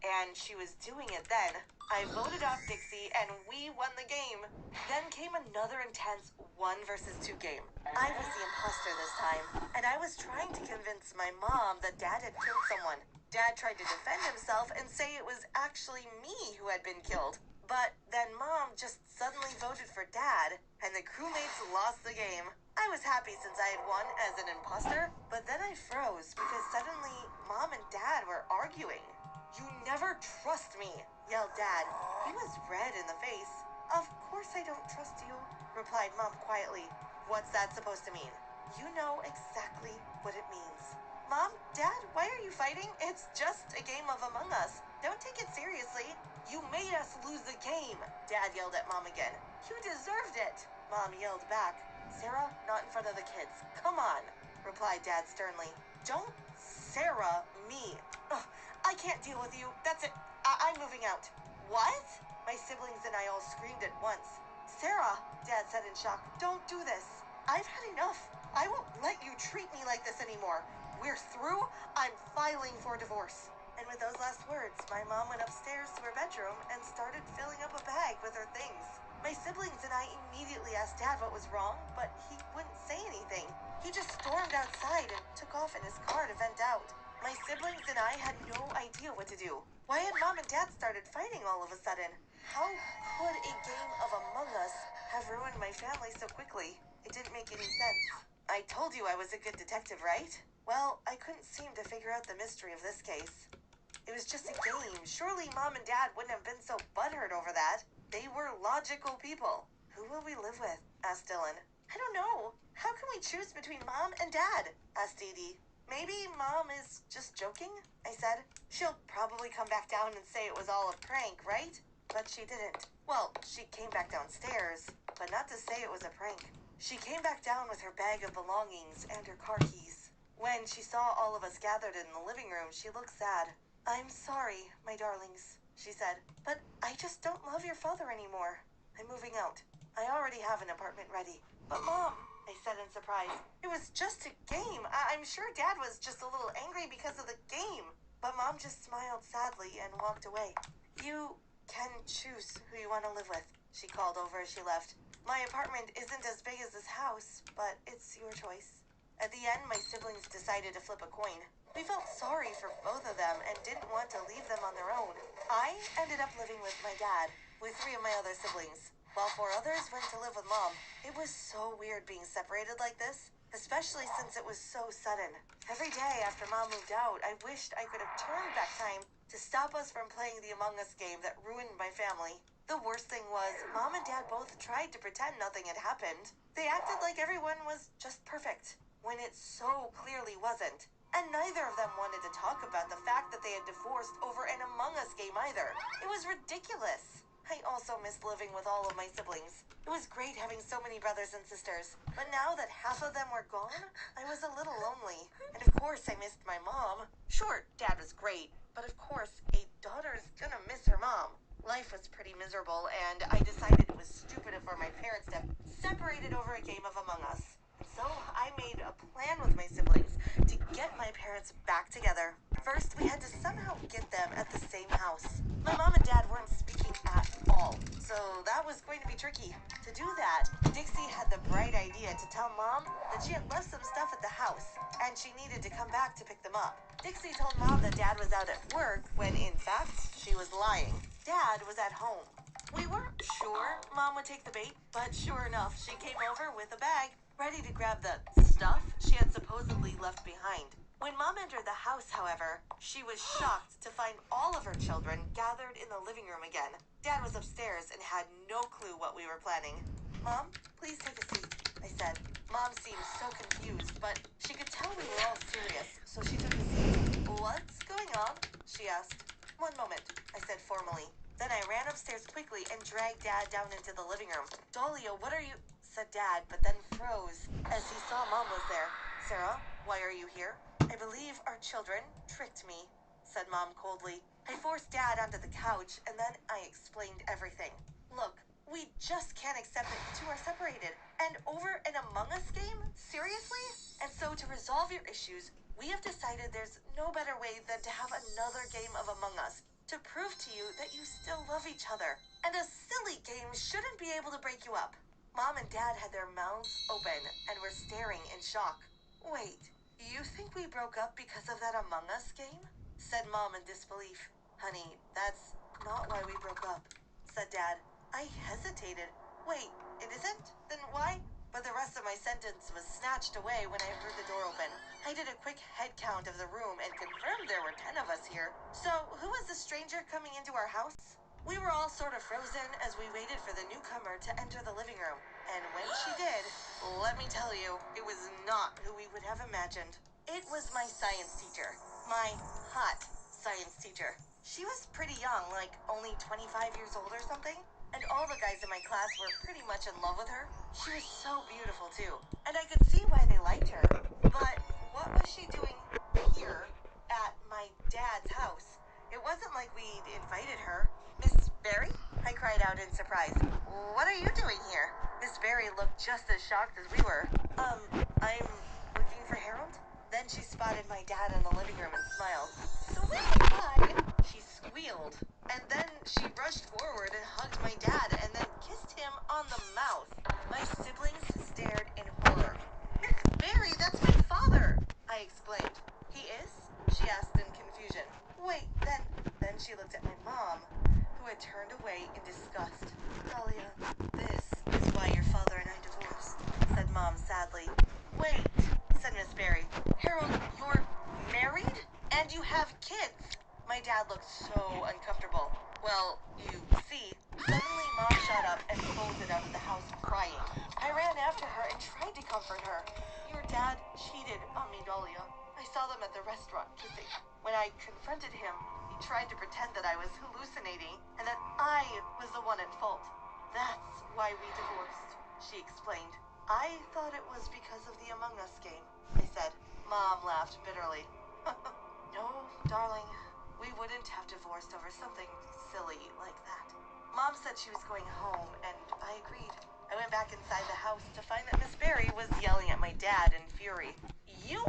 and she was doing it then. I voted off Dixie and we won the game. Then came another intense 1 versus 2 game. I was the imposter this time, and I was trying to convince my mom that Dad had killed someone. Dad tried to defend himself and say it was actually me who had been killed. But then Mom just suddenly voted for Dad, and the crewmates lost the game. I was happy since I had won as an imposter, but then I froze because suddenly Mom and Dad were arguing. "You never trust me," yelled Dad. He was red in the face. "Of course I don't trust you," replied Mom quietly. "What's that supposed to mean?" "You know exactly what it means." "Mom, Dad, why are you fighting? It's just a game of Among Us. Don't take it seriously." "You made us lose the game," Dad yelled at Mom again. "You deserved it," Mom yelled back. "Sarah, not in front of the kids. Come on," replied Dad sternly. "Don't Sarah me. Ugh, I can't deal with you. That's it. I'm moving out." "What?" My siblings and I all screamed at once. "Sarah," Dad said in shock, "don't do this. I've had enough. I won't let you treat me like this anymore. We're through. I'm filing for divorce." And with those last words, my mom went upstairs to her bedroom and started filling up a bag with her things. My siblings and I immediately asked Dad what was wrong, but he wouldn't say anything. He just stormed outside and took off in his car to vent out. My siblings and I had no idea what to do. Why had Mom and Dad started fighting all of a sudden? How could a game of Among Us have ruined my family so quickly? It didn't make any sense. I told you I was a good detective, right? Well, I couldn't seem to figure out the mystery of this case. It was just a game. Surely Mom and Dad wouldn't have been so butthurt over that. They were logical people. "Who will we live with?" asked Dylan. "I don't know. How can we choose between Mom and Dad?" asked Dee Dee. "Maybe Mom is just joking," I said. "She'll probably come back down and say it was all a prank, right?" But she didn't. Well, she came back downstairs, but not to say it was a prank. She came back down with her bag of belongings and her car keys. When she saw all of us gathered in the living room, she looked sad. "I'm sorry, my darlings," she said, "but I just don't love your father anymore. I'm moving out. I already have an apartment ready." "But Mom," I said in surprise, "it was just a game. I'm sure Dad was just a little angry because of the game." But Mom just smiled sadly and walked away. "You can choose who you want to live with," she called over as she left. "My apartment isn't as big as this house, but it's your choice." At the end, my siblings decided to flip a coin. We felt sorry for both of them and didn't want to leave them on their own. I ended up living with my dad, with 3 of my other siblings, while 4 others went to live with Mom. It was so weird being separated like this, especially since it was so sudden. Every day after Mom moved out, I wished I could have turned back time to stop us from playing the Among Us game that ruined my family. The worst thing was, Mom and Dad both tried to pretend nothing had happened. They acted like everyone was just perfect, when it so clearly wasn't. And neither of them wanted to talk about the fact that they had divorced over an Among Us game either. It was ridiculous. I also missed living with all of my siblings. It was great having so many brothers and sisters. But now that half of them were gone, I was a little lonely. And of course I missed my mom. Sure, Dad was great, but of course a daughter's gonna miss her mom. Life was pretty miserable, and I decided it was stupid for my parents to have separated over a game of Among Us. So I made a plan with my siblings to get my parents back together. First, we had to somehow get them at the same house. My mom and dad weren't speaking at all, so that was going to be tricky. To do that, Dixie had the bright idea to tell Mom that she had left some stuff at the house, and she needed to come back to pick them up. Dixie told Mom that Dad was out at work, when in fact, she was lying. Dad was at home. We weren't sure Mom would take the bait, but sure enough, she came over with a bag, ready to grab the stuff she had supposedly left behind. When Mom entered the house, however, she was shocked to find all of her children gathered in the living room again. Dad was upstairs and had no clue what we were planning. "Mom, please take a seat," I said. Mom seemed so confused, but she could tell we were all serious, so she took a seat. "What's going on?" she asked. "One moment," I said formally. Then I ran upstairs quickly and dragged Dad down into the living room. "Dahlia, what are you—" said Dad, but then froze as he saw Mom was there. "Sarah, why are you here?" "I believe our children tricked me," said Mom coldly. I forced Dad onto the couch, and then I explained everything. "Look, we just can't accept that you two are separated. And over an Among Us game? Seriously? And so to resolve your issues, we have decided there's no better way than to have another game of Among Us, to to you that you still love each other, and a silly game shouldn't be able to break you up. Mom and Dad had their mouths open and were staring in shock. Wait, you think we broke up because of that Among Us game? Said Mom in disbelief. Honey, that's not why we broke up, said Dad. I hesitated. Wait, it isn't? Then why? But the rest of my sentence was snatched away when I heard the door open. I did a quick head count of the room and confirmed there were 10 of us here. So, who was the stranger coming into our house? We were all sort of frozen as we waited for the newcomer to enter the living room. And when she did, let me tell you, it was not who we would have imagined. It was my science teacher. My hot science teacher. She was pretty young, like only 25 years old or something. And all the guys in my class were pretty much in love with her. She was so beautiful too. And I could see why they liked her. But what was she doing here at my dad's house? It wasn't like we'd invited her. Miss Berry? I cried out in surprise. What are you doing here? Miss Berry looked just as shocked as we were. I'm looking for Harold? Then she spotted my dad in the living room and smiled. Sweet bud! She squealed. And then she rushed forward and hugged my dad and then kissed him on the mouth. My siblings stared in horror. Miss Berry, that's my father! I exclaimed. He is? She asked in confusion. Wait, then she looked at my mom, who had turned away in disgust. Talia, this is why your father and I divorced, said Mom sadly. Wait, said Miss Berry. Harold, you're married? And you have kids? My dad looked so uncomfortable. Well, you see, suddenly Mom shot up and bolted out of the house crying. I ran after her and tried to comfort her. Your dad cheated on me, Dahlia. I saw them at the restaurant kissing. When I confronted him, he tried to pretend that I was hallucinating and that I was the one at fault. That's why we divorced, she explained. I thought it was because of the Among Us game, I said. Mom laughed bitterly. No, darling, we wouldn't have divorced over something silly like that. Mom said she was going home, and I agreed. I went back inside the house to find that Miss Berry was yelling at my dad in fury. You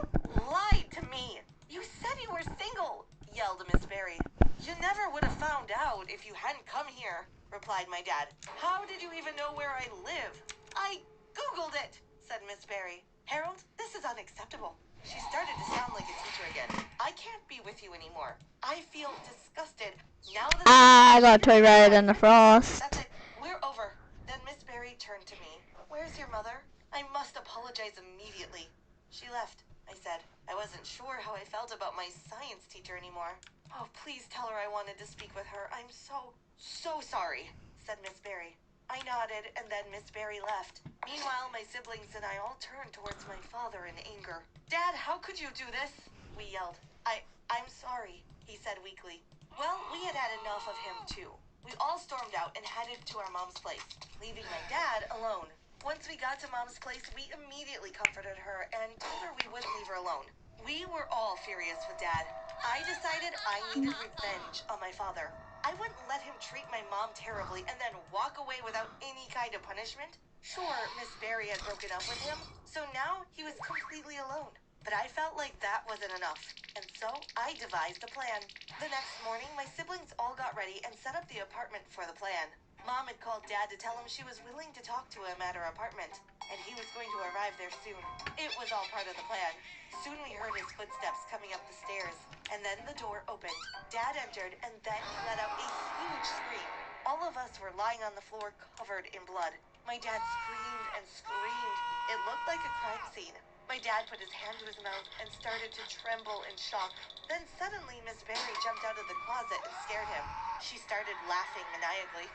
lied to me! You said you were single! Yelled Miss Berry. You never would have found out if you hadn't come here, replied my dad. How did you even know where I live? I Googled it, said Miss Berry. Harold, this is unacceptable. She started to sound like a teacher again. I can't be with you anymore. I feel disgusted. Now that I got toy red in the frost. That's it. We're over. Then Miss Berry turned to me. Where's your mother? I must apologize immediately. She left, I said. I wasn't sure how I felt about my science teacher anymore. Oh, please tell her I wanted to speak with her. I'm so sorry, said Miss Berry. I nodded, and then Miss Berry left. Meanwhile, my siblings and I all turned towards my father in anger. Dad, how could you do this? We yelled. I'm sorry, he said weakly. Well, we had had enough of him, too. We all stormed out and headed to our mom's place, leaving my dad alone. Once we got to Mom's place, we immediately comforted her and told her we wouldn't leave her alone. We were all furious with Dad. I decided I needed revenge on my father. I wouldn't let him treat my mom terribly and then walk away without any kind of punishment. Sure, Miss Berry had broken up with him, so now he was completely alone. But I felt like that wasn't enough, and so I devised a plan. The next morning, my siblings all got ready and set up the apartment for the plan. Mom had called Dad to tell him she was willing to talk to him at her apartment, and he was going to arrive there soon. It was all part of the plan. Soon we heard his footsteps coming up the stairs, and then the door opened. Dad entered, and then he let out a huge scream. All of us were lying on the floor covered in blood. My dad screamed and screamed. It looked like a crime scene. My dad put his hand to his mouth and started to tremble in shock. Then suddenly Miss Berry jumped out of the closet and scared him. She started laughing maniacally.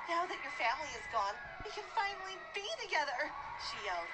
Now that your family is gone, we can finally be together, she yelled.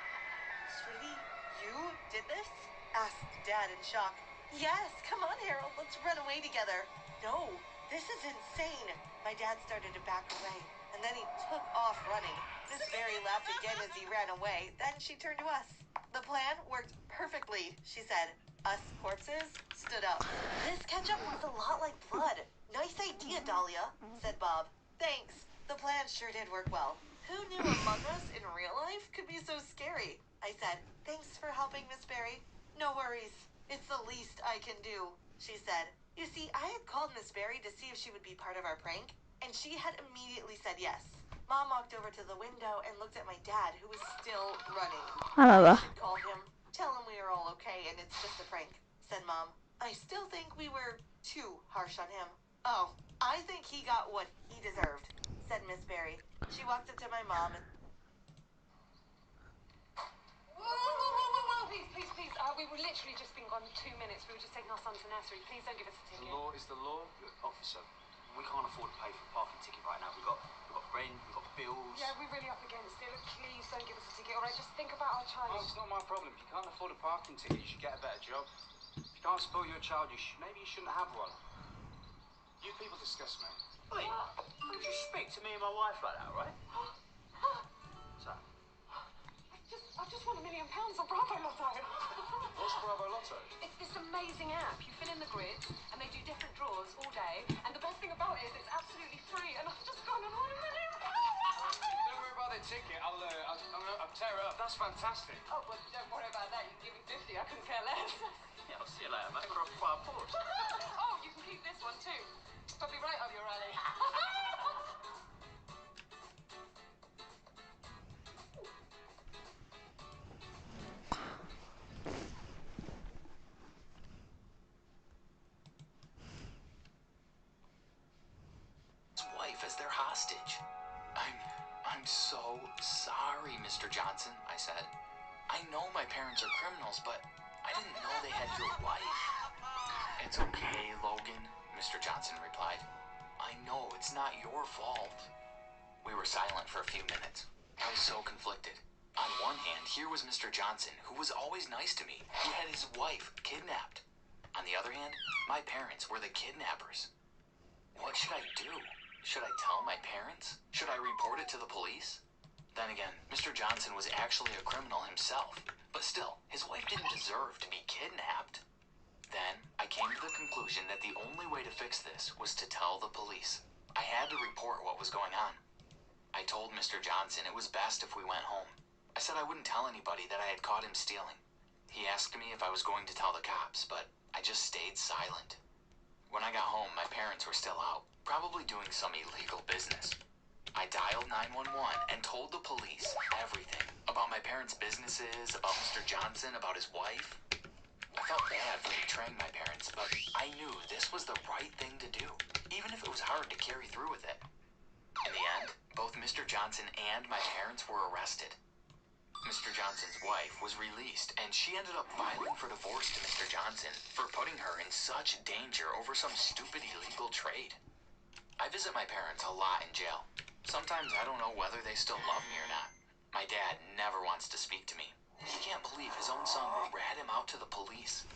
Sweetie, you did this? Asked Dad in shock. Yes, come on, Harold, let's run away together. No, this is insane. My dad started to back away, and then he took off running. Miss Berry laughed again as he ran away. Then she turned to us. The plan worked perfectly, she said. Us corpses stood up. This ketchup looks a lot like blood. Nice idea, Dahlia, said Bob. Thanks. The plan sure did work well. Who knew Among Us in real life could be so scary? I said. Thanks for helping, Miss Berry. No worries. It's the least I can do, she said. You see, I had called Miss Barry to see if she would be part of our prank, and she had immediately said yes. Mom walked over to the window and looked at my dad, who was still running. I remember. I should call him, tell him we are all okay and it's just a prank, said Mom. I still think we were too harsh on him. Oh, I think he got what he deserved, said Miss Barry. She walked up to my mom and... Whoa, please. We were literally just been gone 2 minutes. We were just taking our son to nursery. Please don't give us a ticket. The law is the law. Look, officer, we can't afford to pay for a parking ticket right now. We've got rent, we've got bills. Yeah, we're really up against it. Look, please don't give us a ticket, all right? Just think about our child. Well, it's not my problem. If you can't afford a parking ticket, you should get a better job. If you can't spoil your child, maybe you shouldn't have one. You people disgust me. Wait, don't you speak to me and my wife like that, right? So, I just won £1 million on Bravo Lotto. what's Bravo Lotto? It's this amazing app. You fill in the grids, and they do different draws all day. And the best thing about it is it's absolutely free. And I've just gone and won £1 million. Don't worry about the ticket. I'll tear it up. That's fantastic. Oh, well, don't worry about that. You can give me 50. I couldn't care less. Yeah, I'll see you later, mate. We're off by a Porsche. Oh, you can keep this one too. Probably right up your alley. Wife as their hostage. I'm so sorry, Mr. Johnson, I said. I know my parents are criminals, but I didn't know they had your wife. It's okay, Logan, Mr. Johnson replied. I know it's not your fault. We were silent for a few minutes. I was so conflicted. On one hand, here was Mr. Johnson, who was always nice to me, who had his wife kidnapped. On the other hand, my parents were the kidnappers. What should I do? Should I tell my parents? Should I report it to the police? Then again, Mr. Johnson was actually a criminal himself, but still, his wife didn't deserve to be kidnapped. Then, I came to the conclusion that the only way to fix this was to tell the police. I had to report what was going on. I told Mr. Johnson it was best if we went home. I said I wouldn't tell anybody that I had caught him stealing. He asked me if I was going to tell the cops, but I just stayed silent. When I got home, my parents were still out, probably doing some illegal business. I dialed 911 and told the police everything about my parents' businesses, about Mr. Johnson, about his wife. I felt bad for betraying my parents, but I knew this was the right thing to do, even if it was hard to carry through with it. In the end, both Mr. Johnson and my parents were arrested. Mr. Johnson's wife was released, and she ended up filing for divorce to Mr. Johnson for putting her in such danger over some stupid illegal trade. I visit my parents a lot in jail. Sometimes I don't know whether they still love me or not. My dad never wants to speak to me. He can't believe his own son would rat him out to the police.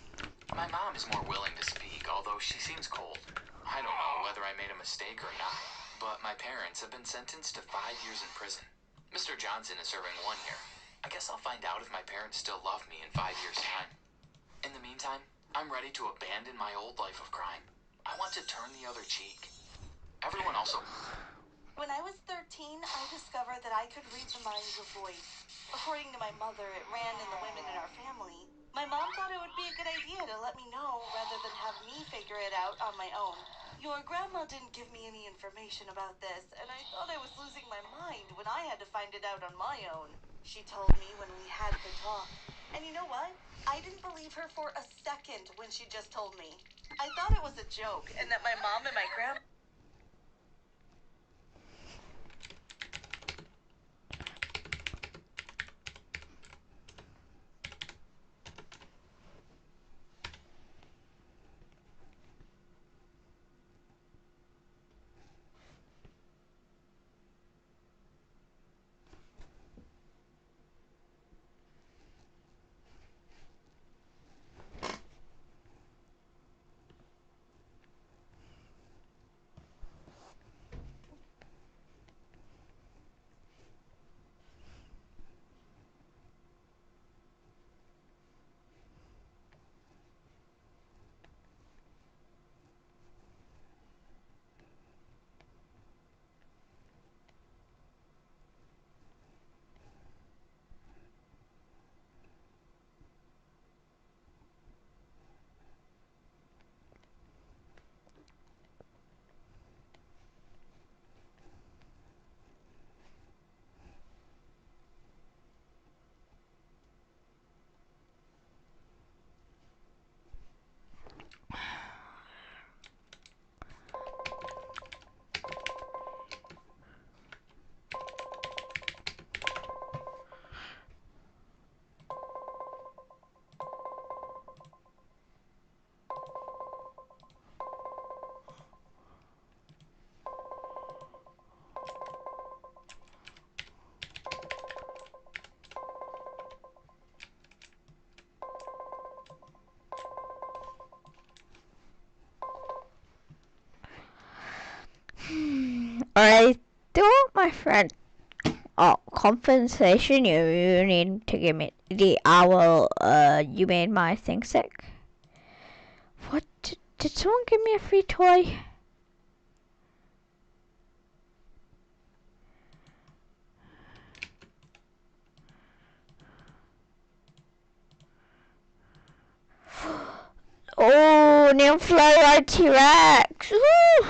My mom is more willing to speak, although she seems cold. I don't know whether I made a mistake or not, but my parents have been sentenced to 5 years in prison. Mr. Johnson is serving 1 year. I guess I'll find out if my parents still love me in 5 years' time. In the meantime, I'm ready to abandon my old life of crime. I want to turn the other cheek. Everyone also... When I was 13, I discovered that I could read the minds of boys. According to my mother, it ran in the women in our family. My mom thought it would be a good idea to let me know rather than have me figure it out on my own. Your grandma didn't give me any information about this, and I thought I was losing my mind when I had to find it out on my own. She told me when we had the talk. And you know what? I didn't believe her for a second when she just told me. I thought it was a joke and that my mom and my grandma... I do my friend. Oh, compensation. You need to give me the hour. You made my thing sick. What? Did someone give me a free toy? Oh, new fly T-Rex. Woo!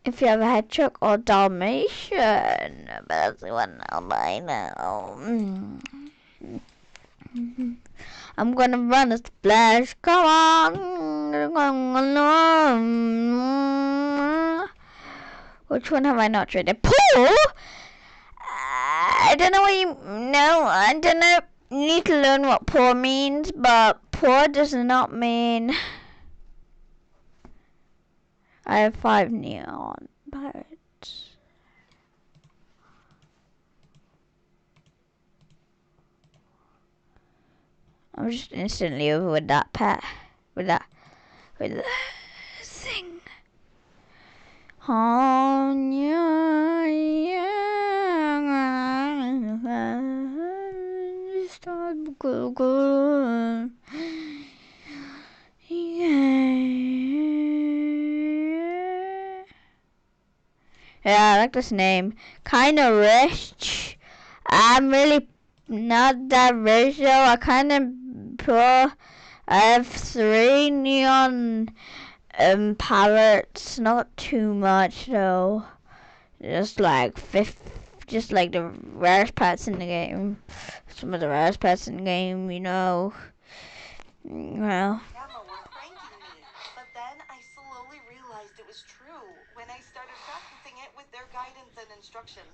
If you have a hedgehog or Dalmatian, that's the one I'll buy now. I'm gonna run a splash. Come on. Which one have I not traded? Pool? I don't know what you... No, I don't know. You need to learn what poor means, but poor does not mean... I have 5 neon pirates. I'm just instantly over with that pet. With the thing. Oh, yeah, stop Google. Yeah, I like this name. Kinda rich. I'm really not that rich though. I kinda poor. I have 3 neon parrots. Not too much though. Just like just like the rarest pets in the game. Some of the rarest pets in the game, you know. Well. Grandma were pranking me, but then I slowly realized it was true when I started practicing it with their guidance and instructions.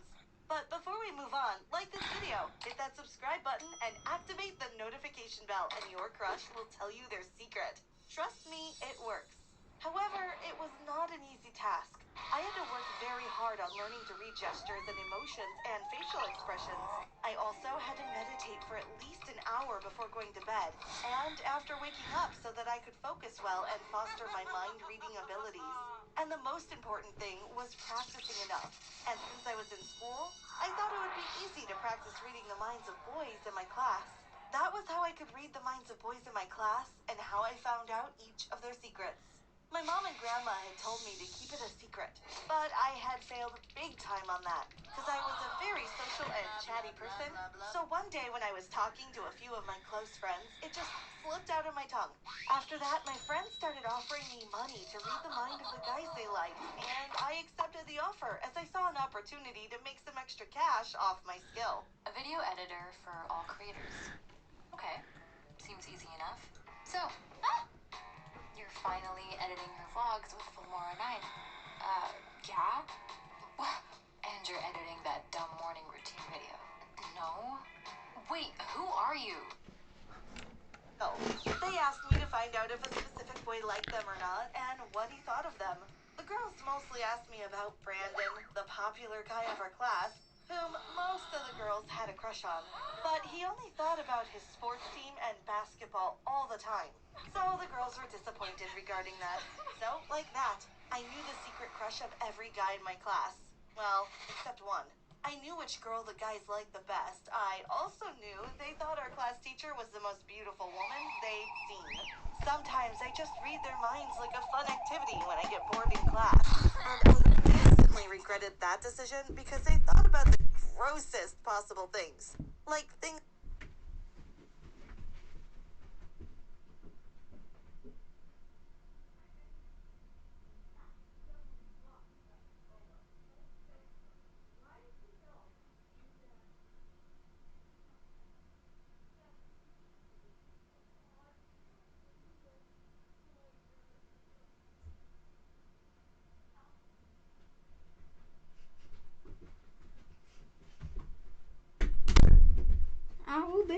But before we move on, like this video, hit that subscribe button, and activate the notification bell, and your crush will tell you their secret. Trust me, it works. However, it was not an easy task. I had to work very hard on learning to read gestures and emotions and facial expressions. I also had to meditate for at least an hour before going to bed, and after waking up so that I could focus well and foster my mind-reading abilities. And the most important thing was practicing enough. And since I was in school, I thought it would be easy to practice reading the minds of boys in my class. That was how I could read the minds of boys in my class and how I found out each of their secrets. My mom and grandma had told me to keep it a secret, but I had failed big time on that because I was a very social and chatty person. So one day when I was talking to a few of my close friends, it just slipped out of my tongue. After that, my friends started offering me money to read the mind of the guys they liked, and I accepted the offer as I saw an opportunity to make some extra cash off my skill. A video editor for all creators. Okay, seems easy enough. So, you're finally editing your vlogs with Filmora 9. Yeah? And you're editing that dumb morning routine video. No? Wait, who are you? Oh, they asked me to find out if a specific boy liked them or not, and what he thought of them. The girls mostly asked me about Brandon, the popular guy of our class, whom most of the girls had a crush on. But he only thought about his sports team and basketball all the time. So the girls were disappointed regarding that. So, like that, I knew the secret crush of every guy in my class. Well, except one. I knew which girl the guys liked the best. I also knew they thought our class teacher was the most beautiful woman they'd seen. Sometimes I just read their minds like a fun activity when I get bored in class. And I instantly regretted that decision because they thought about the grossest possible things. Like things... I'll be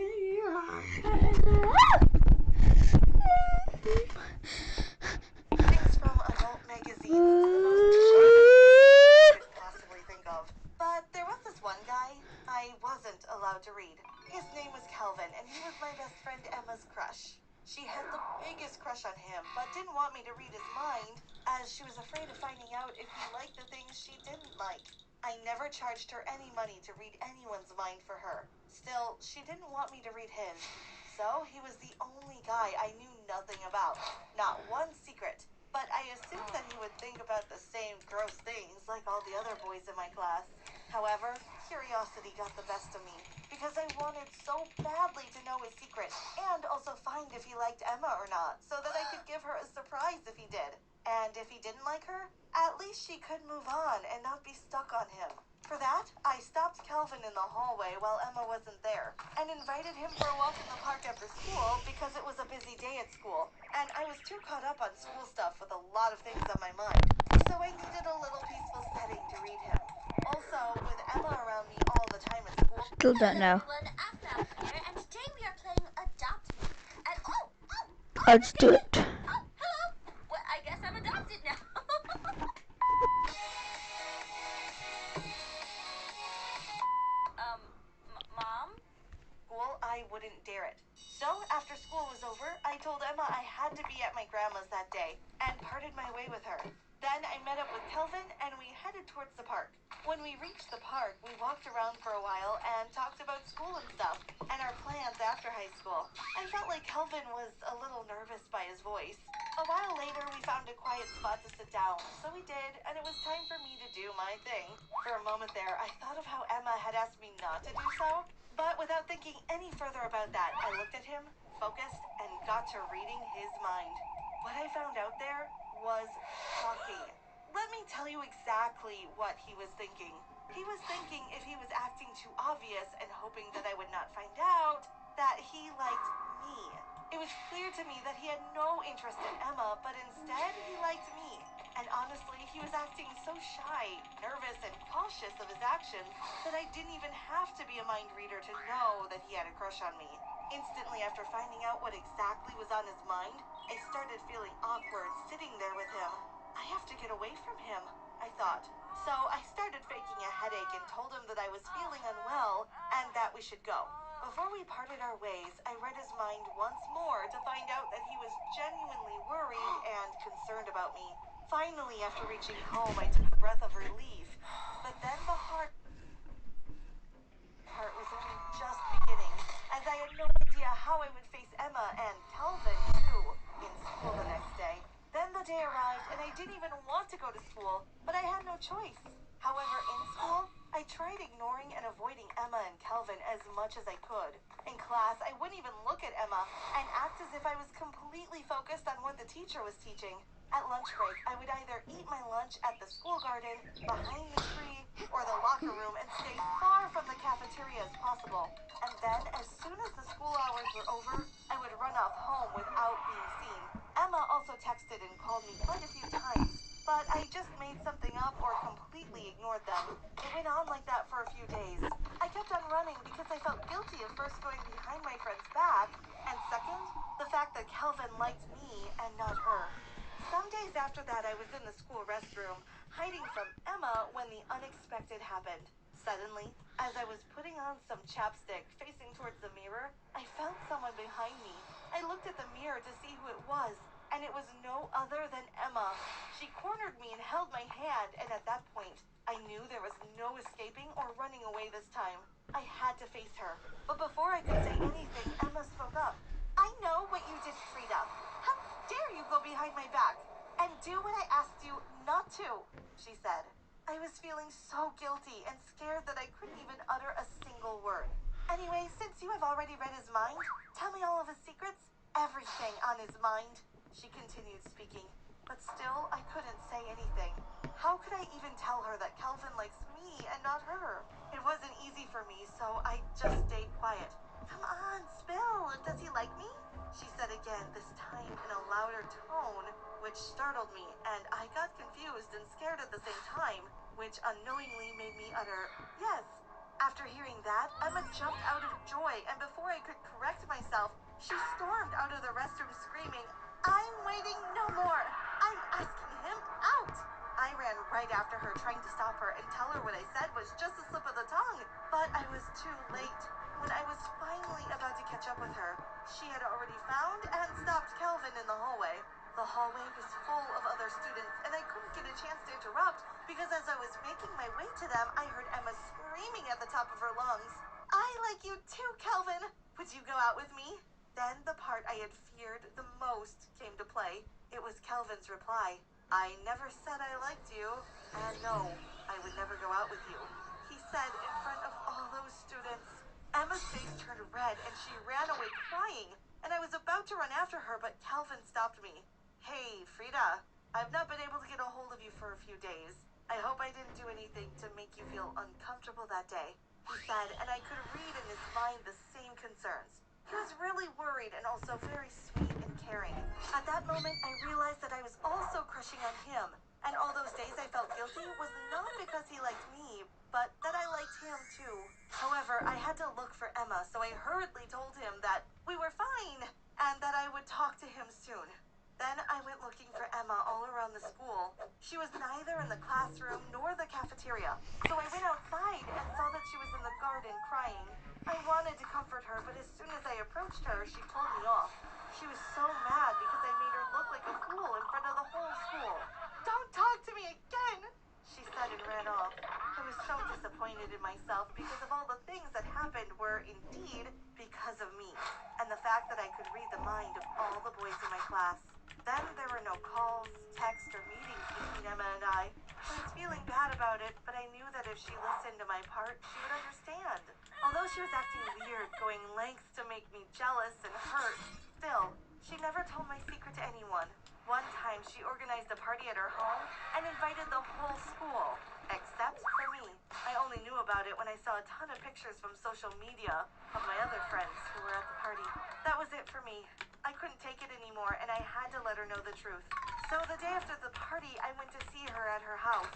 things from adult magazines are the most boring I could possibly think of. But there was this one guy I wasn't allowed to read. grade. His name was Calvin, and he was my best friend Emma's crush. She had the biggest crush on him, but didn't want me to read his mind, as she was afraid of finding out if he liked the things she didn't like. I never charged her any money to read anyone's mind for her. Still, she didn't want me to read his. So he was the only guy I knew nothing about. Not one secret. But I assumed that he would think about the same gross things like all the other boys in my class. However, curiosity got the best of me, because I wanted so badly to know his secret, and also find if he liked Emma or not, so that I could give her a surprise if he did. And if he didn't like her, at least she could move on and not be stuck on him. For that, I stopped Calvin in the hallway while Emma wasn't there, and invited him for a walk in the park after school because it was a busy day at school, and I was too caught up on school stuff with a lot of things on my mind, so I needed a little peaceful setting to read him. Also, with Emma around me all the time at school. Still don't know. Everyone, Afra here, and today we are playing Adopt Me. And Let's do it. oh, hello. Well, I guess I'm adopted now. Mom? School, I wouldn't dare it. So, after school was over, I told Emma I had to be at my grandma's that day, and parted my way with her. Then I met up with Kelvin, and we headed towards the park. When we reached the park, we walked around for a while and talked about school and stuff, and our plans after high school. I felt like Kelvin was a little nervous by his voice. A while later, we found a quiet spot to sit down, so we did, and it was time for me to do my thing. For a moment there, I thought of how Emma had asked me not to do so, but without thinking any further about that, I looked at him, focused, and got to reading his mind. What I found out there was shocking. Let me tell you exactly what he was thinking. He was thinking if he was acting too obvious and hoping that I would not find out, that he liked me. It was clear to me that he had no interest in Emma, but instead he liked me. And honestly, he was acting so shy, nervous, and cautious of his actions that I didn't even have to be a mind reader to know that he had a crush on me. Instantly after finding out what exactly was on his mind, I started feeling awkward sitting there with him. I have to get away from him, I thought. So I started faking a headache and told him that I was feeling unwell and that we should go. Before we parted our ways, I read his mind once more to find out that he was genuinely worried and concerned about me. Finally, after reaching home, I took a breath of relief. But then the hard part was only just beginning, as I had no idea how I would face Emma and Calvin, too, in school the next day. Then the day arrived, and I didn't even want to go to school, but I had no choice. However, in school, I tried ignoring and avoiding Emma and Calvin as much as I could. In class, I wouldn't even look at Emma and act as if I was completely focused on what the teacher was teaching. At lunch break, I would either eat my lunch at the school garden, behind the tree, or the locker room and stay far from the cafeteria as possible. And then, as soon as the school hours were over, I would run off home without being seen. Emma also texted and called me quite a few times, but I just made something up or completely ignored them. It went on like that for a few days. I kept on running because I felt guilty of first going behind my friend's back, and second, the fact that Calvin liked me and not her. Some days after that, I was in the school restroom, hiding from Emma when the unexpected happened. Suddenly, as I was putting on some chapstick facing towards the mirror, I felt someone behind me. I looked at the mirror to see who it was, and it was no other than Emma. She cornered me and held my hand, and at that point, I knew there was no escaping or running away this time. I had to face her. But before I could say anything, Emma spoke up. I know what you did, Frida. How dare you go behind my back and do what I asked you not to, she said. I was feeling so guilty and scared that I couldn't even utter a single word. Anyway, since you have already read his mind, tell me all of his secrets, everything on his mind, she continued speaking. But still, I couldn't say anything. How could I even tell her that Calvin likes me and not her? It wasn't easy for me, so I just stayed quiet. Come on, spill. Does he like me? She said again, this time in a louder tone, which startled me, and I got confused and scared at the same time, which unknowingly made me utter, yes. After hearing that, Emma jumped out of joy, and before I could correct myself, she stormed out of the restroom screaming, I'm waiting no more. I'm asking him out. I ran right after her, trying to stop her and tell her what I said was just a slip of the tongue, but I was too late. When I was finally about to catch up with her, she had already found and stopped Calvin in the hallway. The hallway was full of other students, and I couldn't get a chance to interrupt because as I was making my way to them, I heard Emma screaming at the top of her lungs, "I like you too, Calvin! Would you go out with me?" Then the part I had feared the most came to play. It was Calvin's reply. "I never said I liked you, and no, I would never go out with you," he said in front of all those students. Emma's face turned red and she ran away crying, and I was about to run after her, but Calvin stopped me. "Hey, Frida, I've not been able to get a hold of you for a few days. I hope I didn't do anything to make you feel uncomfortable that day," he said, and I could read in his mind the same concerns. He was really worried and also very sweet and caring. At that moment, I realized that I was also crushing on him, and all those days I felt guilty was not because he liked me, but that I liked him too. However, I had to look for Emma, so I hurriedly told him that we were fine and that I would talk to him soon. Then I went looking for Emma all around the school. She was neither in the classroom nor the cafeteria, so I went outside and saw that she was in the garden crying. I wanted to comfort her, but as soon as I approached her, she pulled me off. She was so mad because I made her look like a fool in front of the whole school. "Don't talk to me again," she said and ran off. I was so disappointed in myself because of all the things that happened were indeed because of me, and the fact that I could read the mind of all the boys in my class. Then there were no calls, texts, or meetings between Emma and I. I was feeling bad about it, but I knew that if she listened to my part, she would understand. Although she was acting weird, going lengths to make me jealous and hurt, still, she never told my secret to anyone. One time, she organized a party at her home and invited the whole school, except for me. I only knew about it when I saw a ton of pictures from social media of my other friends who were at the party. That was it for me. I couldn't take it anymore, and I had to let her know the truth. So the day after the party, I went to see her at her house.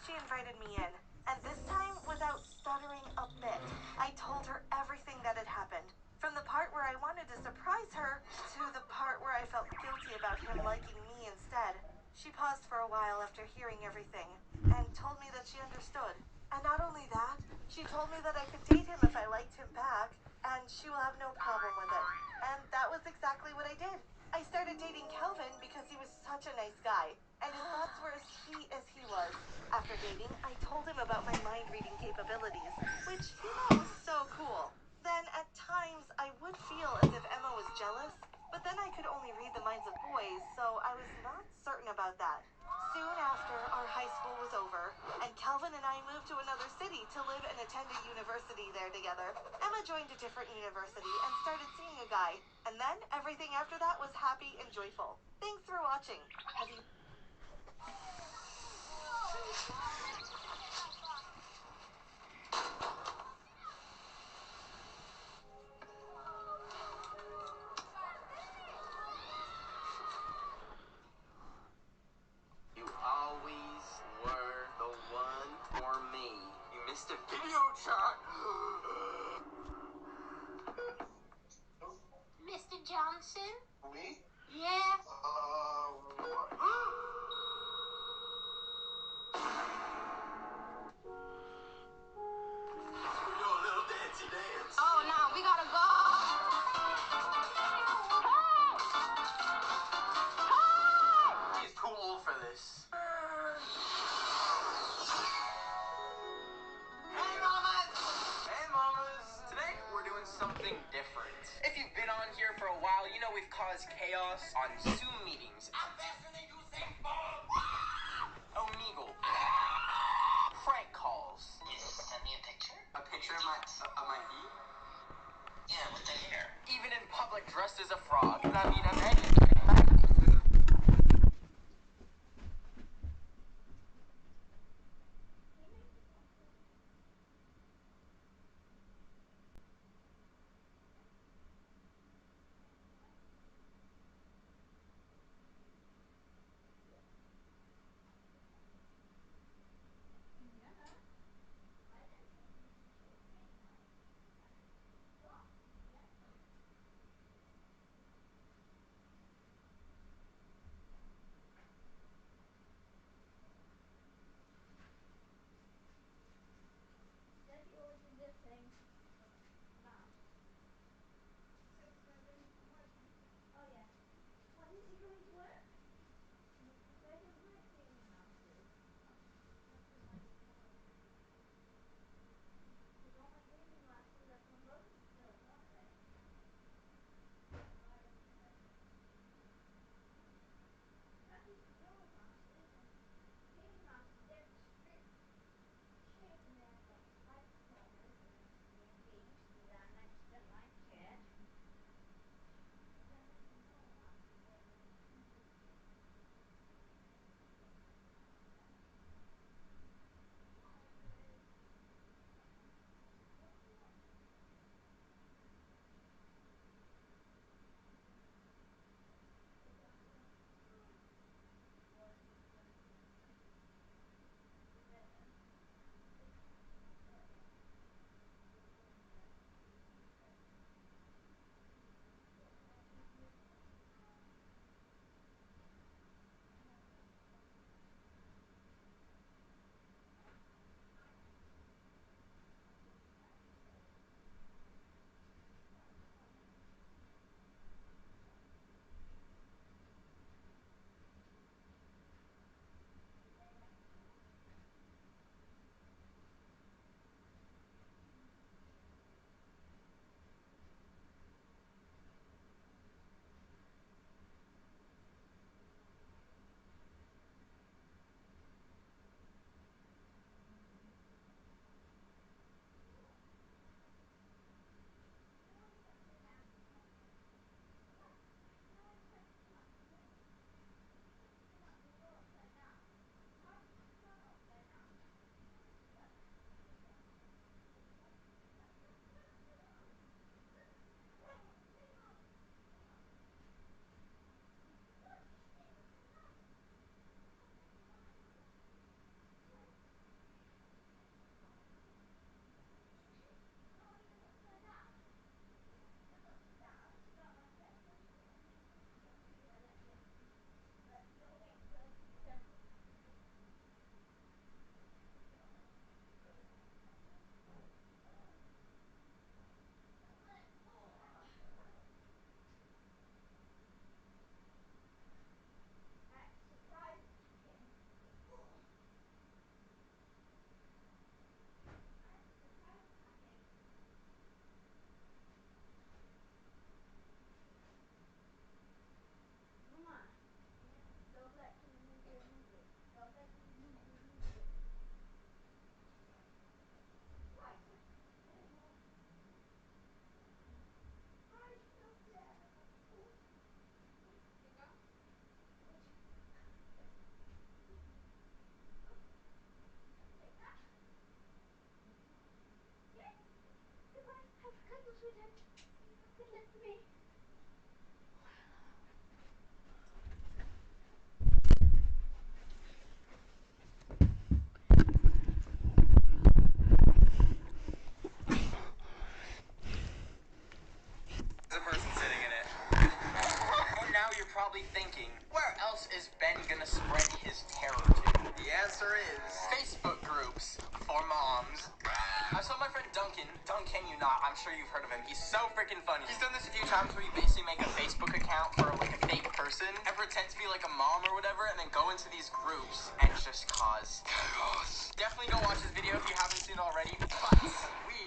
She invited me in, and this time, without stuttering a bit, I told her everything that had happened. From the part where I wanted to surprise her to the part where I felt guilty about him liking me instead. She paused for a while after hearing everything and told me that she understood. And not only that, she told me that I could date him if I liked him back, and she will have no problem with it. And that was exactly what I did. I started dating Calvin because he was such a nice guy, and his thoughts were as sweet as he was. After dating, I told him about my mind-reading capabilities, which he thought was so cool. Then, at times, I would feel as if Emma was jealous, but then I could only read the minds of boys, so I was not certain about that. Soon after, our high school was over, and Calvin and I moved to another city to live and attend a university there together. Emma joined a different university and started seeing a guy, and then everything after that was happy and joyful. Thanks for watching. Have you... You always were the one for me. You missed a video chat. Mr. Johnson? Me? Yeah? What? We do a little dancey dance. Oh, no, we gotta go. He's too old for this. Hey, mamas! Hey, mamas! Today, we're doing something different. If you've been on here for a while, you know we've caused chaos on Zoom meetings. I'm faster than you think, Mom! Omegle. Prank calls. Send me a picture. A picture of my feet? Yeah, with the hair. Even in public dressed as a frog. And I mean, I'm The person sitting in it. And now you're probably thinking, where else is Ben gonna spread his terror to? The answer is Facebook groups for moms. I saw my friend Duncan. Duncan, you not. I'm sure you've heard of him. He's so freaking funny. He's done this a few times where you basically make a Facebook account for like a fake person and pretend to be like a mom or whatever, and then go into these groups and just cause chaos. Definitely go watch this video if you haven't seen it already. But we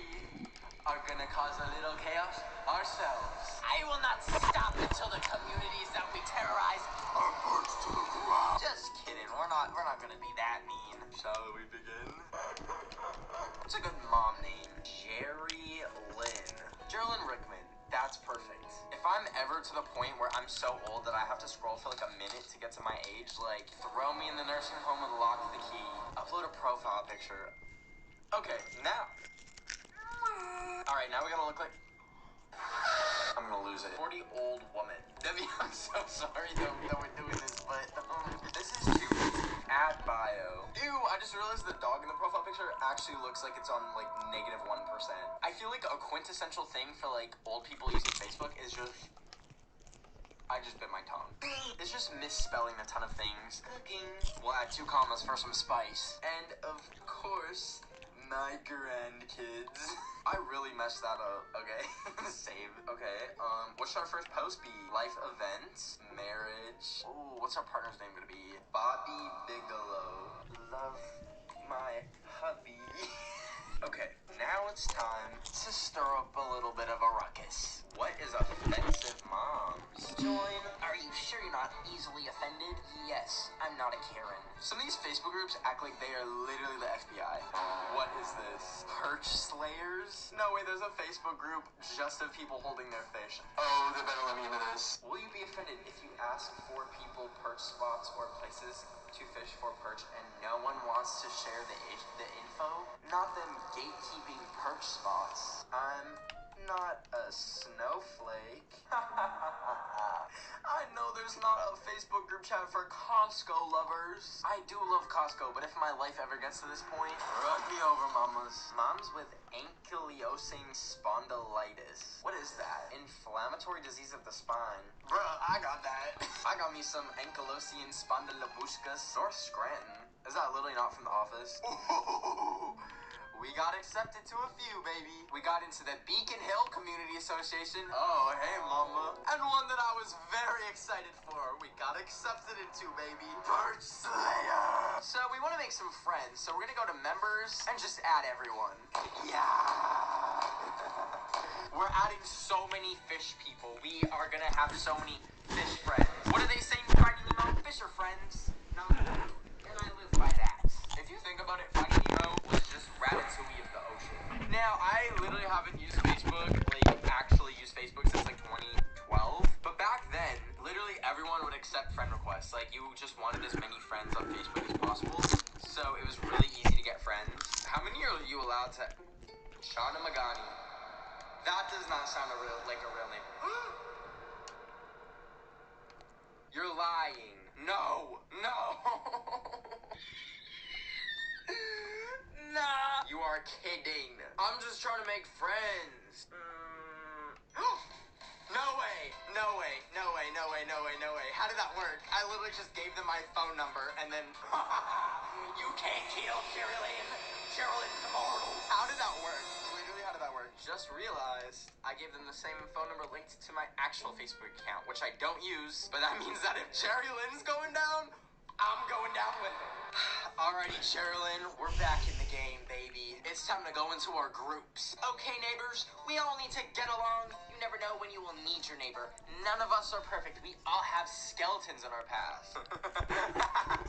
are gonna cause a little chaos ourselves. I will not stop until the communities that we terrorize are burnt to the ground. Just kidding. We're not gonna be that mean. Shall we begin? What's a good mom name? Jerry Lynn. Geraldine Rickman. That's perfect. If I'm ever to the point where I'm so old that I have to scroll for like a minute to get to my age, like throw me in the nursing home and lock the key. Upload a profile picture. Okay, now. Alright, now we're gonna look like I'm gonna lose it. 40 old woman. Debbie, I'm so sorry that we're doing this, but this is too easy. Add bio. Ew, I just realized the dog in the profile picture actually looks like it's on like -1%. I feel like a quintessential thing for like old people using Facebook is just I just bit my tongue. It's just misspelling a ton of things. Cooking. We'll add 2 commas for some spice. And of course, my grandkids. I really messed that up. Okay. Save. Okay. What should our first post be? Life events? Marriage? Ooh, what's our partner's name gonna be? Bobby Bigelow. Love my hubby. Okay, now it's time to stir up a little bit of a ruckus. What is offensive moms? Join. Are you sure you're not easily offended? Yes, I'm not a Karen. Some of these Facebook groups act like they are literally the FBI. What is this? Perch slayers? No way, there's a Facebook group just of people holding their fish. Oh, they better let me into this. Will you be offended if you ask 4 people perch spots or places to fish for perch and no one wants to share the info? Not them gatekeeping perch spots. I'm not a snowflake. I know there's not a Facebook group chat for Costco lovers. I do love Costco, but if my life ever gets to this point, run me over, mamas. Moms with ankylosing spondylitis. What is that? Inflammatory disease of the spine. Bruh, I got that. I got me some ankylosing spondylobushkas. North Scranton. Is that literally not from The Office? Ooh. We got accepted to a few, baby. We got into the Beacon Hill Community Association. Oh, hey, mama. And one that I was very excited for. We got accepted into, baby. Perch Slayer. So we want to make some friends. So we're going to go to members and just add everyone. Yeah. We're adding so many fish people. We are going to have so many fish friends. What do they say in Finding Nemo? Fish are friends. No, and I live by that. If you think about it, Finding Nemo was just Ratatouille of the ocean. Now, I literally haven't used Facebook, like actually used Facebook since like 2012. But back then, literally everyone would accept friend requests. Like you just wanted as many friends on Facebook as possible. So it was really easy to get friends. How many are you allowed to? Shauna Magani. That does not sound like a real name. You're lying. No. Nah. You are kidding. I'm just trying to make friends. No way. How did that work? I literally just gave them my phone number and then you can't kill Sherilyn. Sherilyn's immortal. How did that work? Literally, how did that work? Just realized I gave them the same phone number linked to my actual Facebook account, which I don't use, but that means that if Cherry Lynn's going down, I'm going down with her. Alrighty, Sherilyn, we're back in the game, baby. It's time to go into our groups. Okay, neighbors, we all need to get along. You never know when you will need your neighbor. None of us are perfect. We all have skeletons in our past.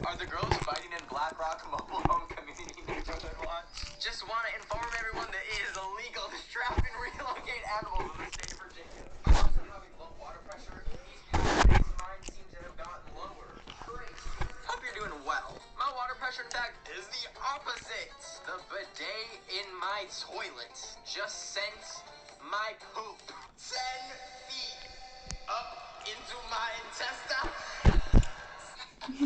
Are the girls fighting in Black Rock Mobile Home Community Neighborhood Watch? Just want to inform everyone that it is illegal to trap and relocate animals in the state of Virginia. I'm also having low water pressure, and these past days mine seem to have gotten lower. Great. Hope you're doing well. My water pressure, in fact, is the opposite. The bidet in my toilet just sent my poop 10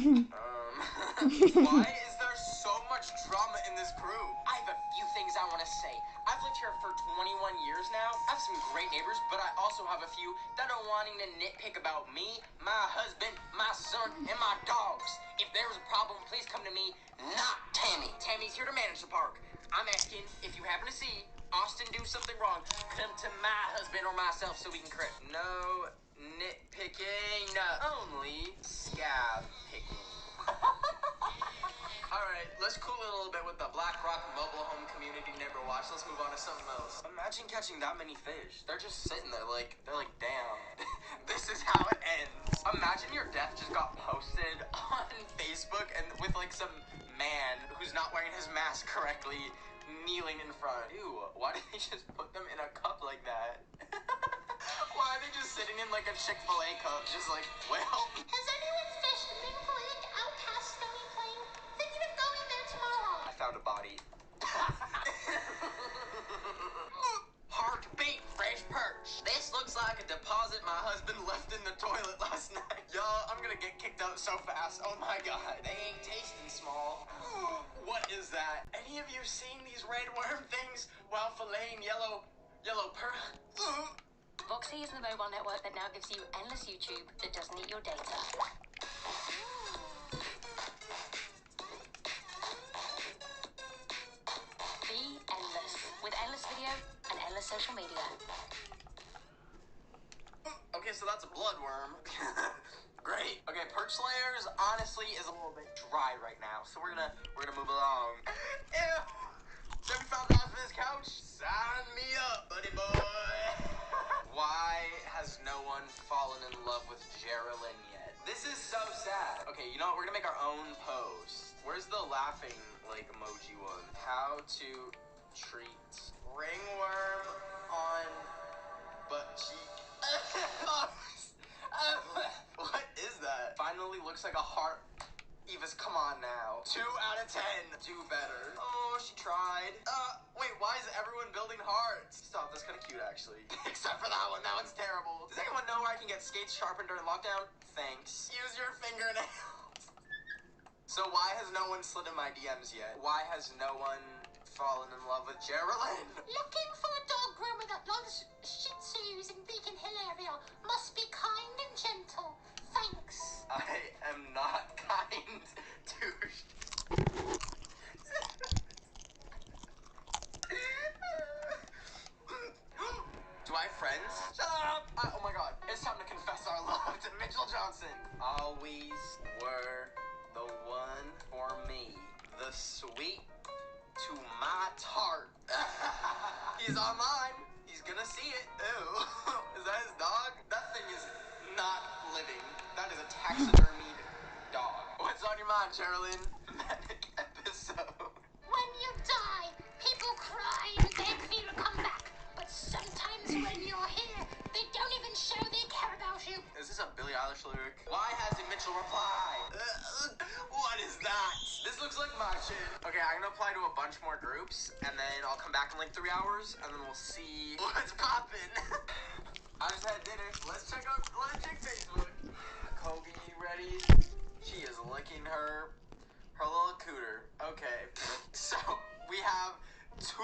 Why is there so much drama in this group? I have a few things I want to say. I've lived here for 21 years now. I have some great neighbors, but I also have a few that are wanting to nitpick about me, my husband, my son, and my dogs. If there's a problem, please come to me, not Tammy. Tammy's here to manage the park. I'm asking if you happen to see Austin do something wrong, come to my husband or myself so we can correct. No nitpicking, only scab picking. Alright, let's cool it a little bit with the Black Rock Mobile Home Community Neighbor Watch. Let's move on to something else. Imagine catching that many fish. They're just sitting there they're like, damn, this is how it ends. Imagine your death just got posted on Facebook and with like some man who's not wearing his mask correctly kneeling in front. Ew, why did they just put them in a cup like that? Why are they just sitting in like a Chick-fil-A cup just like, well... Has anyone fished Mink-Lake Outcast Stony Plain? Thinking of going there tomorrow. I found a body. Heartbeat fresh perch. This looks like a deposit my husband left in the toilet last night. Y'all, I'm gonna get kicked out so fast. Oh my god. They ain't tasting small. What is that? Any of you seen these red worm things while filleting yellow pearl? Voxy is the mobile network that now gives you endless YouTube that doesn't eat your data. Be endless with endless video and endless social media. Okay, so that's a bloodworm. Great. Okay, perch layers honestly is a little bit dry right now, so we're gonna move along. Ew. Have you found husband's couch? Sign me up, buddy boy. Why has no one fallen in love with Geraldine yet? This is so sad. Okay, you know what? We're gonna make our own post. Where's the laughing like emoji one? How to treat ringworm on butt cheek. What is that? Finally looks like a heart. Eva's, come on now. 2 out of 10. Do better. Oh, she tried. Wait, why is everyone building hearts? Stop, that's kind of cute, actually. Except for that one. That one's terrible. Does anyone know where I can get skates sharpened during lockdown? Thanks. Use your fingernails. So why has no one slid in my DMs yet? Why has no one fallen in love with Geraldine? Looking for a dog groomer that loves Shih Tzus in Beacon Hill area. Must be kind and gentle. Thanks. I am not kind to... Do I have friends? Shut up! Oh my god, it's time to confess our love to Mitchell Johnson. Always were the one for me. The sweet to my tart. He's online. He's gonna see it. Ew. Is that his dog? That thing is not living. That is a taxidermied dog. What's on your mind, Geraldine? Manic episode. When you die, people cry and beg for you to come back. But sometimes when you're here, they don't even show they care about you. Is this a Billie Eilish lyric? Why hasn't Mitchell replied? What is that? This looks like my shit. Okay, I'm gonna apply to a bunch more groups, and then I'll come back in like 3 hours, and then we'll see what's poppin'. I just had dinner. Let's check Facebook. Kobe, ready? She is licking her little cooter. Okay, so we have 2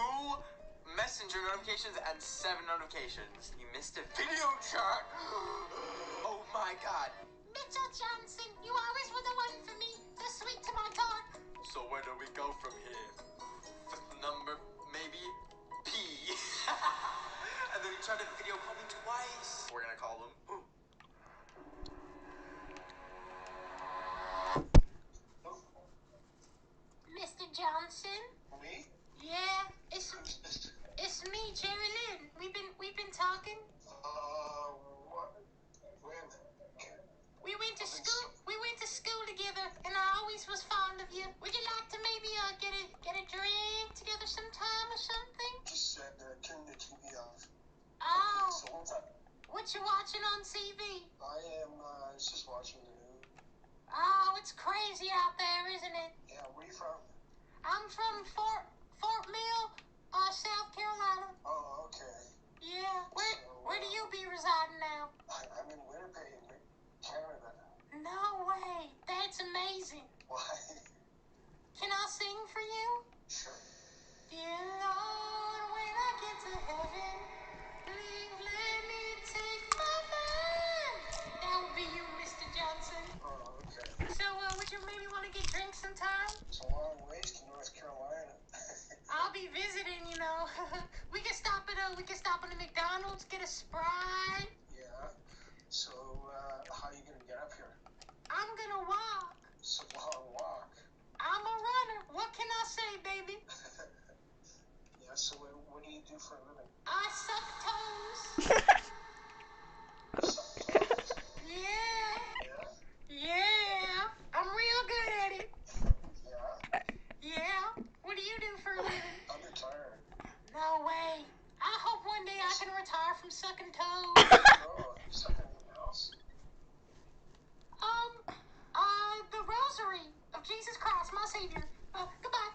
messenger notifications and 7 notifications. You missed a video chat. Oh my god. Mitchell Johnson, you always were the one for me. The sweet to my heart. So where do we go from here? Fifth number, maybe P. And then he tried to video call me twice. We're gonna call him. Mr. Johnson? Me? Yeah, it's me, Geraldine. We've been talking. What? When? We went to school together, and I always was fond of you. Would you like to maybe get a drink together sometime or something? Just said turn the TV off. Oh, So what's up? what you watching on TV? I am just watching the news. Oh, it's crazy out there, isn't it? Yeah, where you from? I'm from Fort Mill, South Carolina. Oh, okay. Yeah, where do you be residing now? I'm in Winnipeg, Canada. No way. That's amazing. Why? Can I sing for you? Sure. Dear Lord, when I get to heaven, please let me take my mind. That would be you, Mr. Johnson. Oh, okay. So, would you maybe want to get drinks sometime? It's a long ways to North Carolina. I'll be visiting, you know. we can stop at a McDonald's, get a Sprite. Yeah. So, how are you gonna get up here? I'm gonna walk. It's a long walk. I'm a runner. What can I say, baby? Yeah, so what do you do for a living? I suck toes. Sometimes. Yeah. Yeah? Yeah. I'm real good at it. Yeah? Yeah. What do you do for a living? I'm retired. No way. I hope one day I can retire from sucking toes. Oh, something else? The rosary of Jesus Christ, my Savior. Goodbye.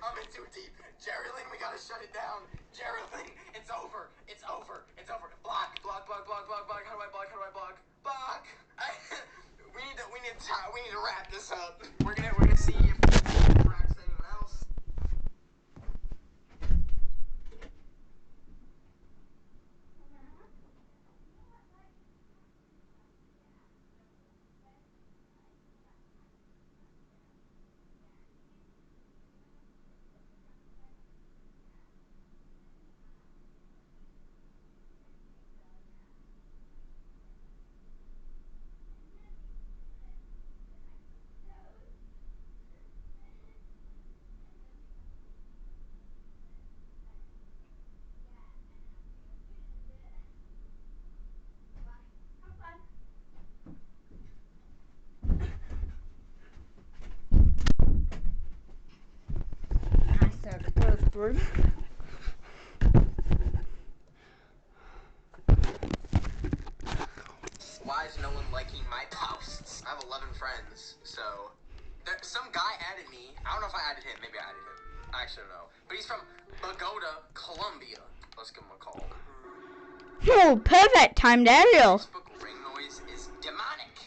I'm in too deep. Geraldine, we gotta shut it down. Geraldine, it's over. It's over. It's over. Block. How do I block? Block. We need to wrap this up. We're gonna see if it tracks anyone else. Why is no one liking my posts? I have 11 friends, so some guy added me. I don't know if I added him. Maybe I added him. I actually don't know. But he's from Bogota, Colombia. Let's give him a call. Oh, perfect timed aerial. Facebook ring noise is demonic.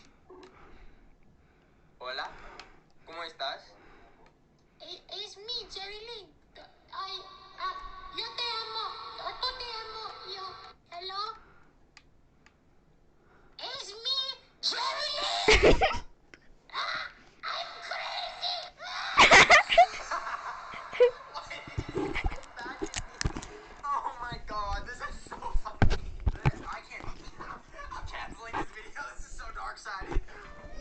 Hola, ¿cómo estás? It's me, Jerry Lee. Yo te amo. Tú te amo. Yo. Hello? It's me, Jerry Lee. I'm crazy. Oh my god, this is so funny. I'm canceling this video. This is so dark-sided.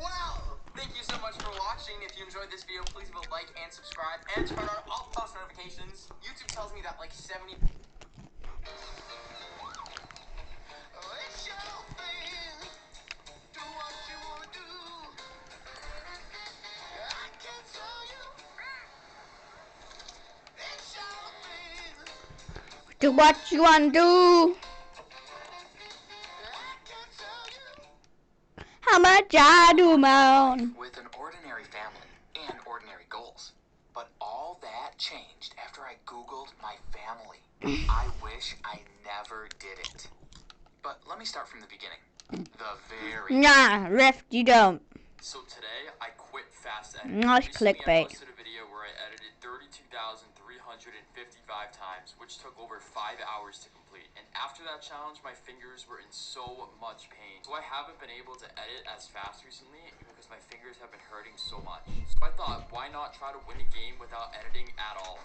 Well, thank you so much for watching. If you enjoyed this video, please leave a like and subscribe and turn on all post notifications. YouTube tells me that like 70... It's your thing. Do what you want to do. I can tell you. It's your thing. Do what you want to do. I can tell you. How much I do my own. With an ordinary family and ordinary goals. But all that changed after I Googled my family. I wish I never did it. But let me start from the beginning. The very Nah, Rift, you don't. So today I quit fast editing. Nice Recently, clickbait. I posted a video where I edited 32,355 times, which took over 5 hours to complete. And after that challenge, my fingers were in so much pain. So I haven't been able to edit as fast recently because my fingers have been hurting so much. So I thought, why not try to win a game without editing at all?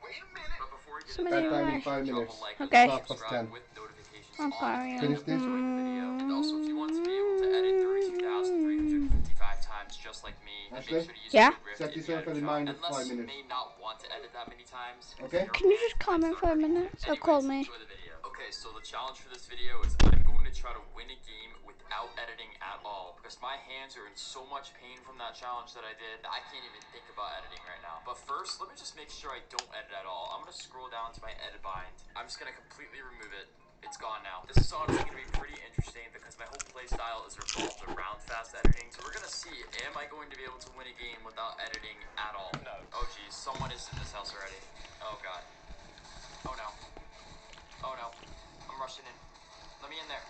Wait a minute. But before we get into Somebody that, rush. Time in 5 drop minutes. a like Okay. and subscribe with notifications on. Okay. Finish this. And also, if you want to be able to edit 32,355 times just like me, then make sure to use Yeah? the Rift Set in yourself your a shop. reminder for Unless 5 you minutes. may not want to edit that many times. Okay. Can you just comment for a minute? Or call me. Enjoy the video. Okay, so the challenge for this video is I'm going to try to win a game without editing at all because my hands are in so much pain from that challenge that I did that I can't even think about editing right now. But first, let me just make sure I don't edit at all. I'm going to scroll down to my edit bind. I'm just going to completely remove it. It's gone now. This is honestly going to be pretty interesting because my whole play style is revolved around fast editing. So we're going to see, am I going to be able to win a game without editing at all? No. Oh geez, someone is in this house already. Oh god. Oh no. Oh no, I'm rushing in. Let me in there.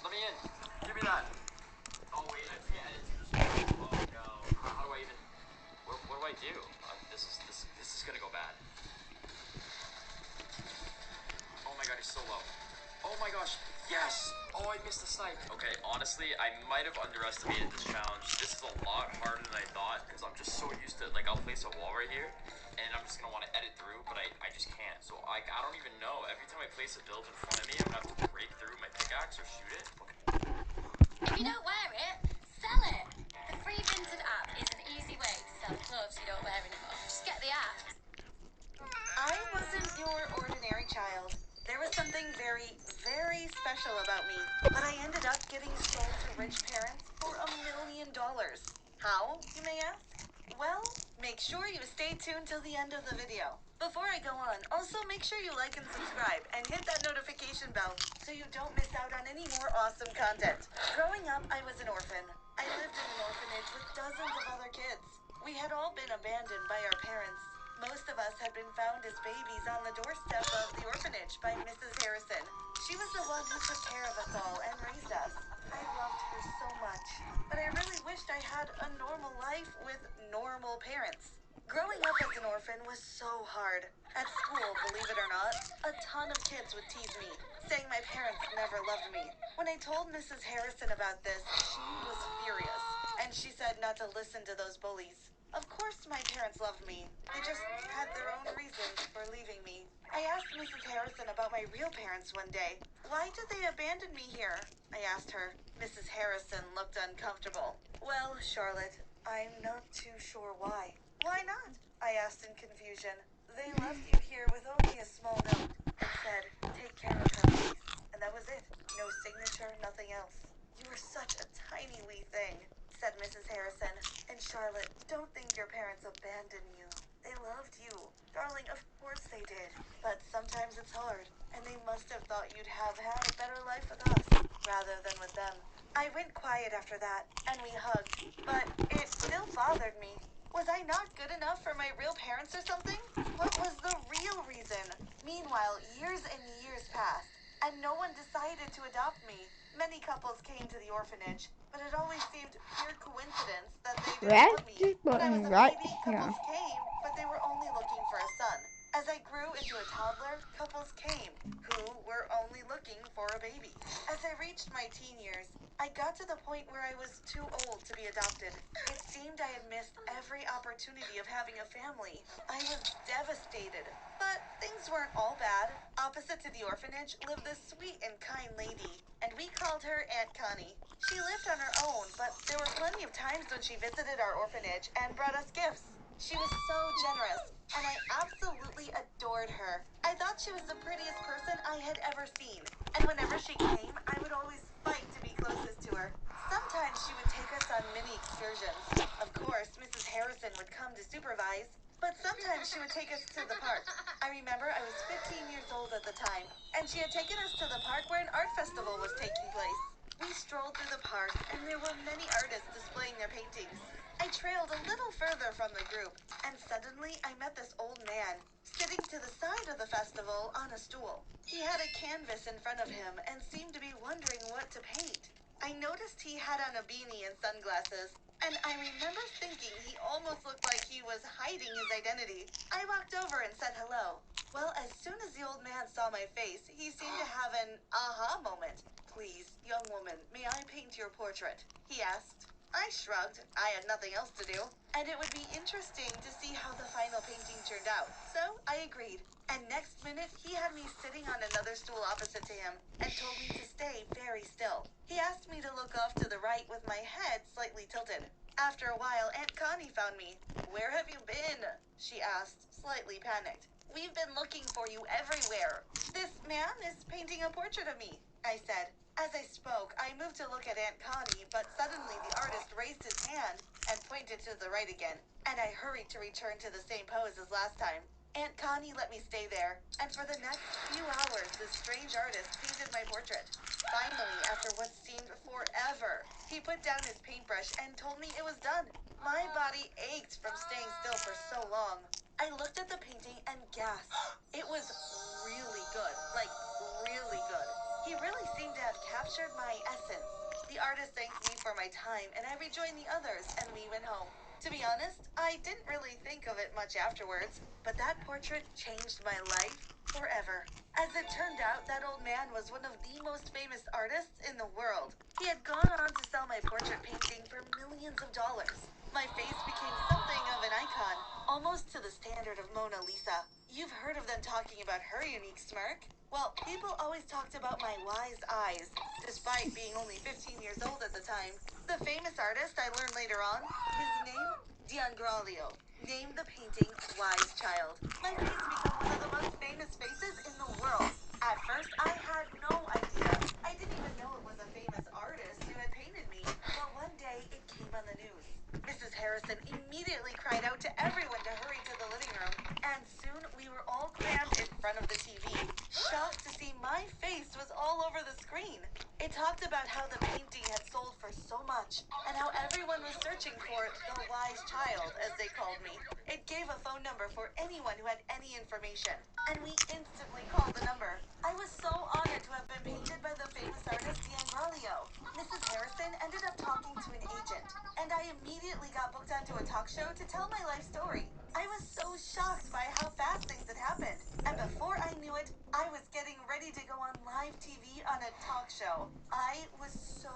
Let me in. Give me that. Oh wait, I can't edit to this. Oh no. How do I even? What do I do? This is gonna go bad. Oh my god, he's so low. Oh my gosh, yes! Oh, I missed the snipe. Okay, honestly, I might have underestimated this challenge. This is a lot harder than I thought because I'm just so used to, like, I'll place a wall right here and I'm just gonna want to edit through, but I just can't. So I don't even know. Every time I place a build in front of me, I'm gonna have to break through my pickaxe or shoot it. Okay. If you don't wear it, sell it. The free Vinted app is an easy way to sell clothes you don't wear anymore. Just get the app. I wasn't your ordinary child. There was something very, very special about me, but I ended up getting sold to rich parents for $1 million. How, you may ask? Well, make sure you stay tuned till the end of the video. Before I go on, also make sure you like and subscribe and hit that notification bell so you don't miss out on any more awesome content. Growing up, I was an orphan. I lived in an orphanage with dozens of other kids. We had all been abandoned by our parents. Most of us had been found as babies on the doorstep of the orphanage by Mrs. Harrison. She was the one who took care of us all and raised us. I loved her so much, but I really wished I had a normal life with normal parents. Growing up as an orphan was so hard. At school, believe it or not, a ton of kids would tease me, saying my parents never loved me. When I told Mrs. Harrison about this, she was furious, and she said not to listen to those bullies. Of course my parents loved me. They just had their own reasons for leaving me. I asked Mrs. Harrison about my real parents one day. Why did they abandon me here? I asked her. Mrs. Harrison looked uncomfortable. Well, Charlotte, I'm not too sure why. Why not? I asked in confusion. They left you here with only a small note. It said, take care of her, please. And that was it. No signature, nothing else. You were such a tiny wee thing, said Mrs. Harrison. And Charlotte, don't think your parents abandoned you. They loved you. Darling, of course they did. But sometimes it's hard, and they must have thought you'd have had a better life with us, rather than with them. I went quiet after that, and we hugged, but it still bothered me. Was I not good enough for my real parents or something? What was the real reason? Meanwhile, years and years passed, and no one decided to adopt me. Many couples came to the orphanage, but it always seemed pure coincidence that they didn't Press want me. this When I was button a right baby, here. couples came, but they were only looking for a son. As I grew into a toddler, couples came, who were only looking for a baby. As I reached my teen years, I got to the point where I was too old to be adopted. It seemed I had missed every opportunity of having a family. I was devastated, but things weren't all bad. Opposite to the orphanage lived this sweet and kind lady, and we called her Aunt Connie. She lived on her own, but there were plenty of times when she visited our orphanage and brought us gifts. She was so generous, and I absolutely adored her. I thought she was the prettiest person I had ever seen, and whenever she came, I would always fight to be closest to her. Sometimes she would take us on mini excursions. Of course, Mrs. Harrison would come to supervise, but sometimes she would take us to the park. I remember I was 15 years old at the time, and she had taken us to the park where an art festival was taking place. We strolled through the park, and there were many artists displaying their paintings. I trailed a little further from the group, and suddenly I met this old man, sitting to the side of the festival on a stool. He had a canvas in front of him and seemed to be wondering what to paint. I noticed he had on a beanie and sunglasses, and I remember thinking he almost looked like he was hiding his identity. I walked over and said hello. Well, as soon as the old man saw my face, he seemed to have an aha moment. Please, young woman, may I paint your portrait? He asked. I shrugged. I had nothing else to do, and it would be interesting to see how the final painting turned out. So I agreed, and next minute he had me sitting on another stool opposite to him and told me to stay very still. He asked me to look off to the right with my head slightly tilted. After a while, Aunt Connie found me. Where have you been? She asked, slightly panicked. We've been looking for you everywhere. This man is painting a portrait of me, I said. As I spoke, I moved to look at Aunt Connie, but suddenly the artist raised his hand and pointed to the right again, and I hurried to return to the same pose as last time. Aunt Connie let me stay there, and for the next few hours, this strange artist painted my portrait. Finally, after what seemed forever, he put down his paintbrush and told me it was done. My body ached from staying still for so long. I looked at the painting and gasped. It was really good. Like, really good. He really seemed to have captured my essence. The artist thanked me for my time, and I rejoined the others, and we went home. To be honest, I didn't really think of it much afterwards, but that portrait changed my life forever. As it turned out, that old man was one of the most famous artists in the world. He had gone on to sell my portrait painting for millions of dollars. My face became something of an icon, almost to the standard of Mona Lisa. You've heard of them talking about her unique smirk? Well, people always talked about my wise eyes, despite being only 15 years old at the time. The famous artist, I learned later on, his name, D'Angralio, named the painting Wise Child. My face became one of the most famous faces in the world. At first, I had no idea. I didn't even know it was a famous artist who had painted me. But one day, it came on the news. Mrs. Harrison immediately cried out to everyone to hurry to the living room, and soon we were all crammed in front of the TV, shocked to see my face was all over the screen. It talked about how the painting had sold for so much, and how everyone was searching for the wise child, as they called me. It gave a phone number for anyone who had any information, and we instantly called the number. I was so honored to have been painted by the famous artist D'Angralio. Mrs. Harrison ended up talking to an agent, and I immediately got booked onto a talk show to tell my life story. I was so shocked by how fast things had happened, and before I knew it, I was getting ready to go on live TV on a talk show. I was so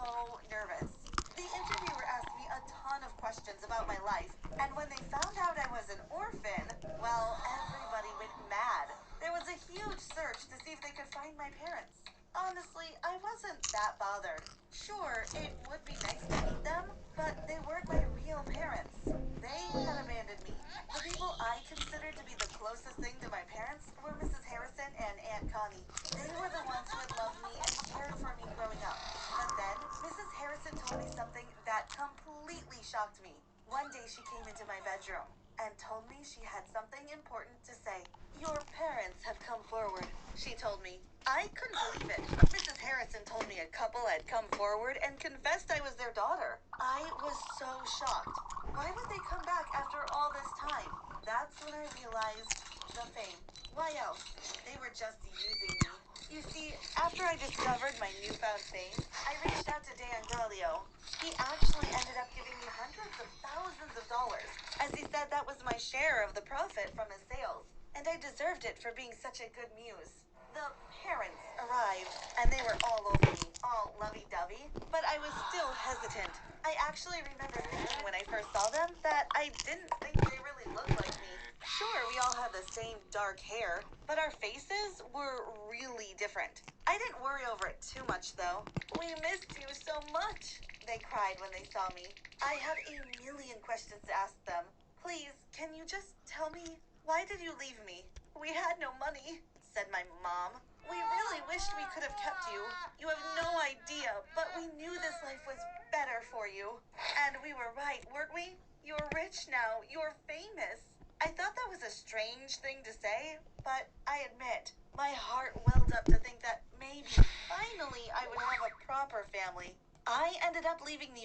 nervous. The interviewer asked me a ton of questions about my life, and when they found out I was an orphan, well, everybody went mad. There was a huge search to see if they could find my parents. Honestly, I wasn't that bothered. Sure, it would be nice to meet them, but they weren't my real parents. They had abandoned me. The people I considered to be the closest thing to my parents were Mrs. Harrison and Aunt Connie. They were the ones who had loved me and cared for me growing up. But then, Mrs. Harrison told me something that completely shocked me. One day she came into my bedroom and told me she had something important to say. Your parents have come forward, she told me. I couldn't believe it. Mrs. Harrison told me a couple had come forward and confessed I was their daughter. I was so shocked. Why would they come back after all this time? That's when I realized the fame. Why else? They were just using me. You see, after I discovered my newfound fame, I reached out to D'Angralio. He actually ended up giving me hundreds of thousands of dollars, as he said that was my share of the profit from his sales, and I deserved it for being such a good muse. The parents arrived, and they were all over me, all lovey-dovey, but I was still hesitant. I actually remember thinking when I first saw them that I didn't think they really looked like me. Sure, we all had the same dark hair, but our faces were really different. I didn't worry over it too much, though. We missed you so much, they cried when they saw me. I had a million questions to ask them. Please, can you just tell me, why did you leave me? We had no money, said my mom. We really wished we could have kept you. You have no idea, but we knew this life was better for you. And we were right, weren't we? You're rich now. You're famous. I thought that was a strange thing to say, but I admit, my heart welled up to think that maybe, finally, I would have a proper family. I ended up leaving the